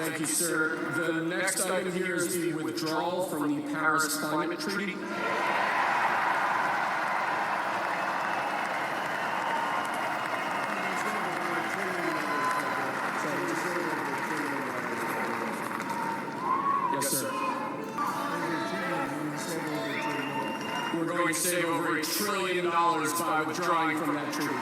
Thank you, sir. The next item here is the withdrawal from the Paris Climate Treaty. Yes, sir. We're going to save over $1 trillion by withdrawing from that treaty.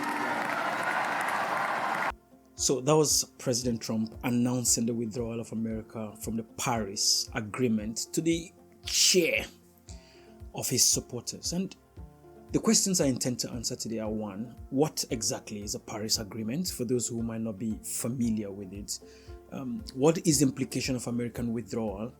So that was President Trump announcing the withdrawal of America from the Paris Agreement to the cheer of his supporters. And the questions I intend to answer today are: one, what exactly is a Paris Agreement for those who might not be familiar with it? What is the implication of American withdrawal?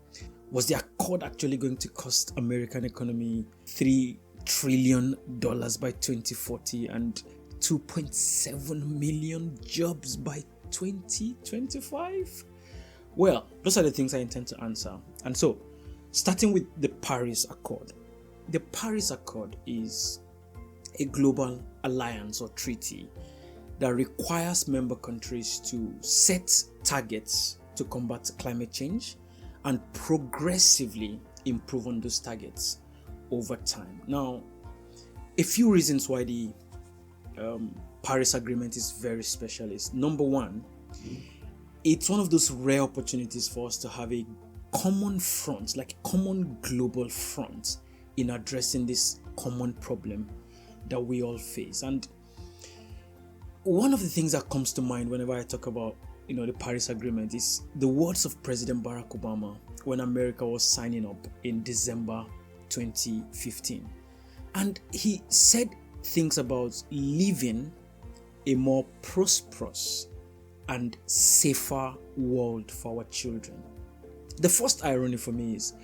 Was the accord actually going to cost American economy $3 trillion by 2040 and 2.7 million jobs by 2025? Well, those are the things I intend to answer. And so, starting with the Paris Accord. The Paris Accord is a global alliance or treaty that requires member countries to set targets to combat climate change and progressively improve on those targets over time. Now, a few reasons why the Paris Agreement is very special is: number one, it's one of those rare opportunities for us to have a common front, like a common global front in addressing this common problem that we all face. And one of the things that comes to mind whenever I talk about the Paris Agreement is the words of President Barack Obama when America was signing up in December 2015. And he said things about living a more prosperous and safer world for our children. The first irony for me is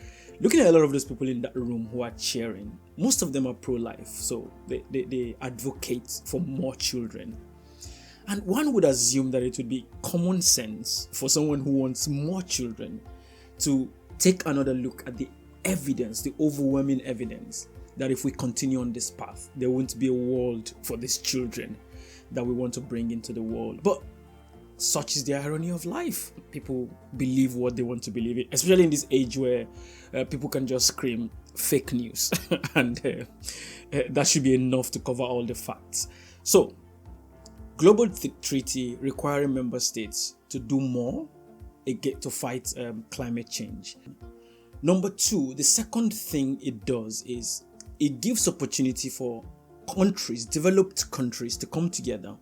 looking at a lot of those people in that room who are cheering. Most of them are pro-life, so they advocate for more children. And one would assume that it would be common sense for someone who wants more children to take another look at the evidence, the overwhelming evidence, that if we continue on this path, there won't be a world for these children that we want to bring into the world. But such is the irony of life. People believe what they want to believe in, especially in this age where people can just scream fake news and that should be enough to cover all the facts. So, global treaty requiring member states to do more to fight climate change. Number two, the second thing it does is it gives opportunity for countries, developed countries, to come together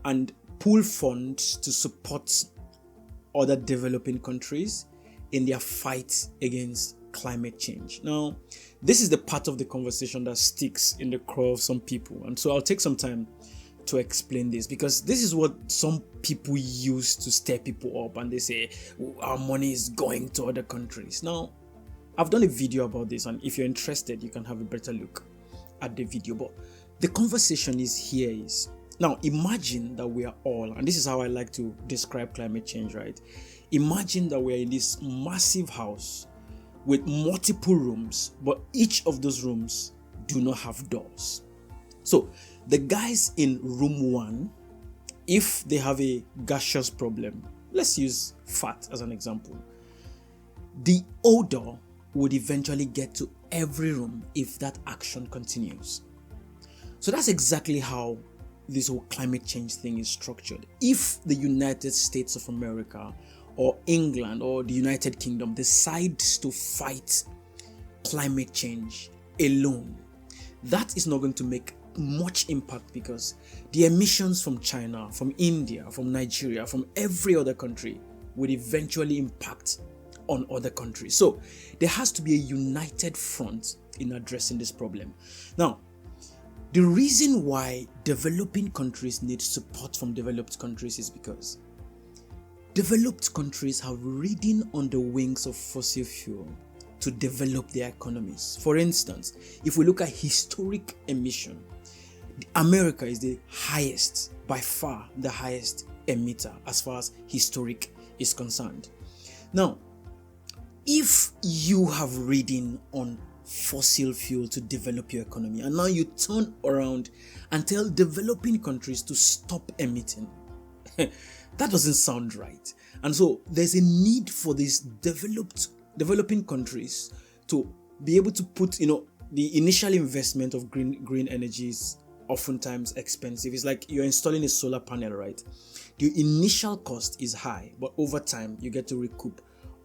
and pool funds to support other developing countries in their fight against climate change. Now, this is the part of the conversation that sticks in the craw of some people. And so I'll take some time to explain this, because this is what some people use to stir people up, and they say our money is going to other countries. Now, I've done a video about this, and if you're interested, you can have a better look at the video. But the conversation is now imagine that we are all, and this is how I like to describe climate change, right? Imagine that we are in this massive house with multiple rooms, but each of those rooms do not have doors. So the guys in room 1, if they have a gaseous problem, let's use fat as an example, the odor would eventually get to every room if that action continues. So that's exactly how this whole climate change thing is structured. If the United States of America or England or the United Kingdom decides to fight climate change alone, that is not going to make much impact, because the emissions from China, from India, from Nigeria, from every other country would eventually impact on other countries. So there has to be a united front in addressing this problem. Now, the reason why developing countries need support from developed countries is because developed countries have ridden on the wings of fossil fuel to develop their economies. For instance, if we look at historic emission, America is the highest, by far the highest emitter as far as historic is concerned. Now, if you have ridden on fossil fuel to develop your economy, and now you turn around and tell developing countries to stop emitting, That doesn't sound right. And so there's a need for these developing countries to be able to put, the initial investment of green energy is oftentimes expensive. It's like you're installing a solar panel, right? The initial cost is high, but over time you get to recoup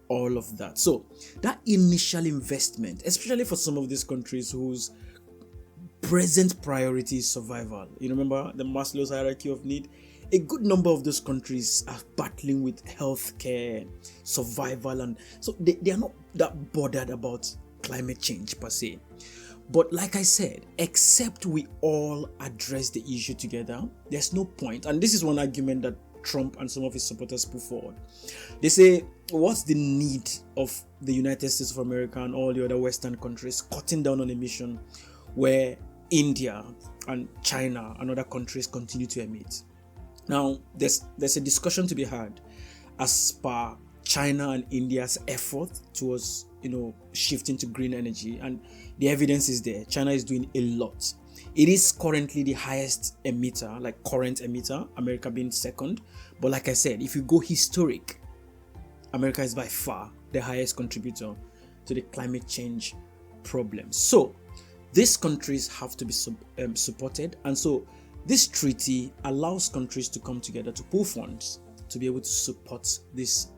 all of that. So that initial investment, especially for some of these countries whose present priority is survival. You remember the Maslow's hierarchy of need? A good number of those countries are battling with healthcare, survival, and so they are not that bothered about climate change per se. But like I said, except we all address the issue together, there's no point. And this is one argument that Trump and some of his supporters put forward. They say, what's the need of the United States of America and all the other Western countries cutting down on emission where India and China and other countries continue to emit? Now, there's a discussion to be had as per China and India's effort towards, shifting to green energy, and the evidence is there. China is doing a lot. It is currently the highest emitter, like current emitter, America being second. But like I said, if you go historic, America is by far the highest contributor to the climate change problem. So these countries have to be supported, and so this treaty allows countries to come together to pool funds to be able to support this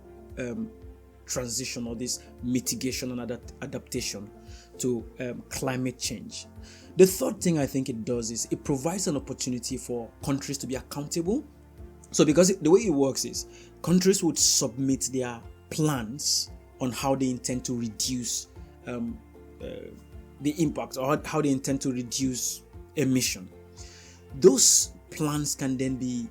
transition or this mitigation and adaptation to climate change. The third thing I think it does is it provides an opportunity for countries to be accountable. So because the way it works is countries would submit their plans on how they intend to reduce the impact, or how they intend to reduce emission. Those plans can then be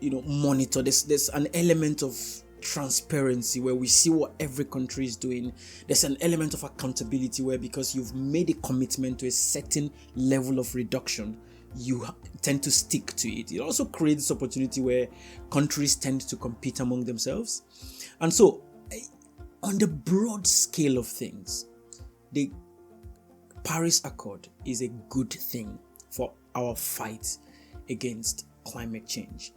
monitored. There's an element of transparency where we see what every country is doing. There's an element of accountability where, because you've made a commitment to a certain level of reduction, you tend to stick to it. It also creates this opportunity where countries tend to compete among themselves. And so on the broad scale of things, the Paris Accord is a good thing for our fight against climate change.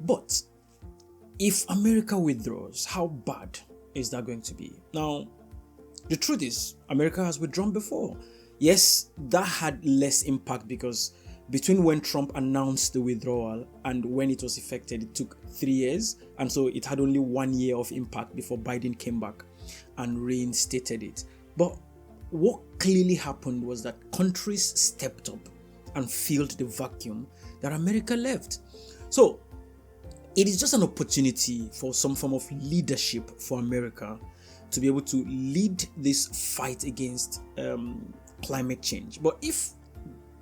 But if America withdraws, how bad is that going to be? Now, the truth is, America has withdrawn before. Yes, that had less impact because between when Trump announced the withdrawal and when it was effected, it took 3 years. And so it had only 1 year of impact before Biden came back and reinstated it. But what clearly happened was that countries stepped up and filled the vacuum that America left. So it is just an opportunity for some form of leadership for America to be able to lead this fight against climate change. But if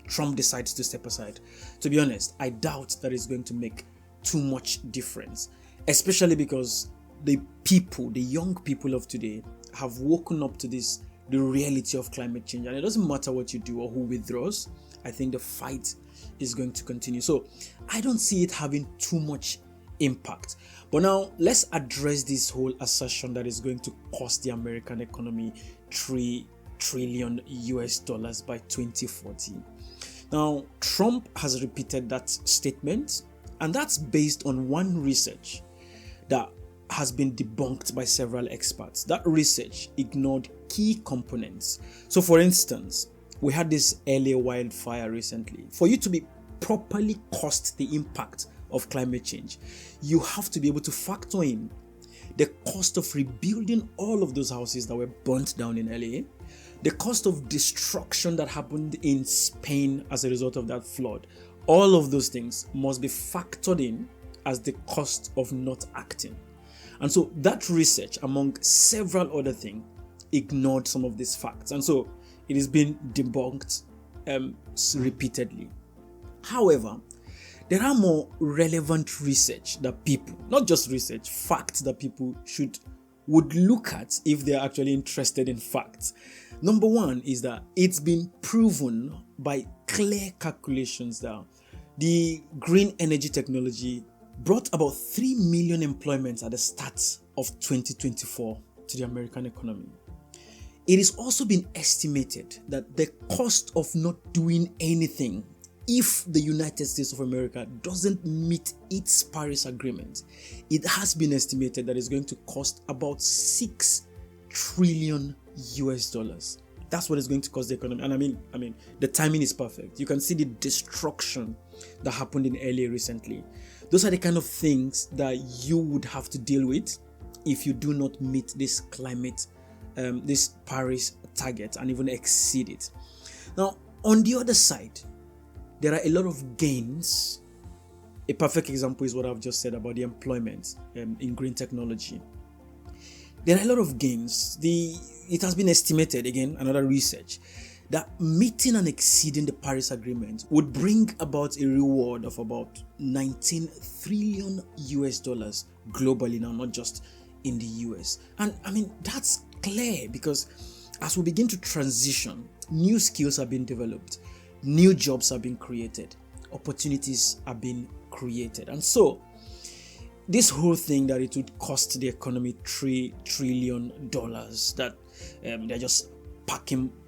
Trump decides to step aside, to be honest, I doubt that it's going to make too much difference, especially because the young people of today have woken up to the reality of climate change, and it doesn't matter what you do or who withdraws. I think the fight is going to continue. So I don't see it having too much impact. But now let's address this whole assertion that is going to cost the American economy $3 trillion by 2040. Now, Trump has repeated that statement, and that's based on one research that has been debunked by several experts. That research ignored key components. So for instance, we had this LA wildfire recently. For you to be properly cost the impact of climate change, you have to be able to factor in the cost of rebuilding all of those houses that were burnt down in LA, the cost of destruction that happened in Spain as a result of that flood. All of those things must be factored in as the cost of not acting. And so that research, among several other things, ignored some of these facts. And so it has been debunked repeatedly. However, there are more relevant research that people, not just research, facts that people would look at if they're actually interested in facts. Number one is that it's been proven by clear calculations that the green energy technology brought about 3 million employments at the start of 2024 to the American economy. It is also been estimated that the cost of not doing anything if the United States of America doesn't meet its Paris Agreement, it has been estimated that it's going to cost about $6 trillion US dollars. That's what it's going to cost the economy. And I mean, the timing is perfect. You can see the destruction that happened in LA recently. Those are the kind of things that you would have to deal with if you do not meet this this Paris target and even exceed it. Now, on the other side, there are a lot of gains. A perfect example is what I've just said about the employment in green technology. There are a lot of gains. It has been estimated, again, another research, that meeting and exceeding the Paris Agreement would bring about a reward of about 19 trillion US dollars globally now, not just in the US. And I mean, that's clear because as we begin to transition, new skills are being developed, new jobs are being created, opportunities are being created. And so, this whole thing that it would cost the economy $3 trillion, that they're just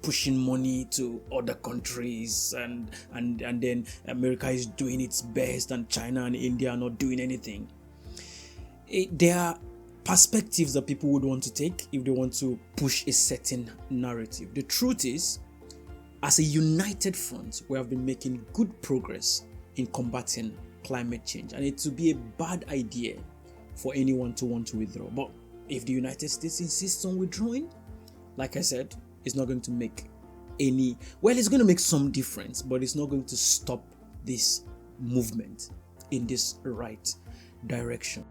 pushing money to other countries, and then America is doing its best and China and India are not doing anything. There are perspectives that people would want to take if they want to push a certain narrative. The truth is, as a united front, we have been making good progress in combating climate change, and it would be a bad idea for anyone to want to withdraw. But if the United States insists on withdrawing, like I said, it's not going to make it's going to make some difference, but it's not going to stop this movement in this right direction.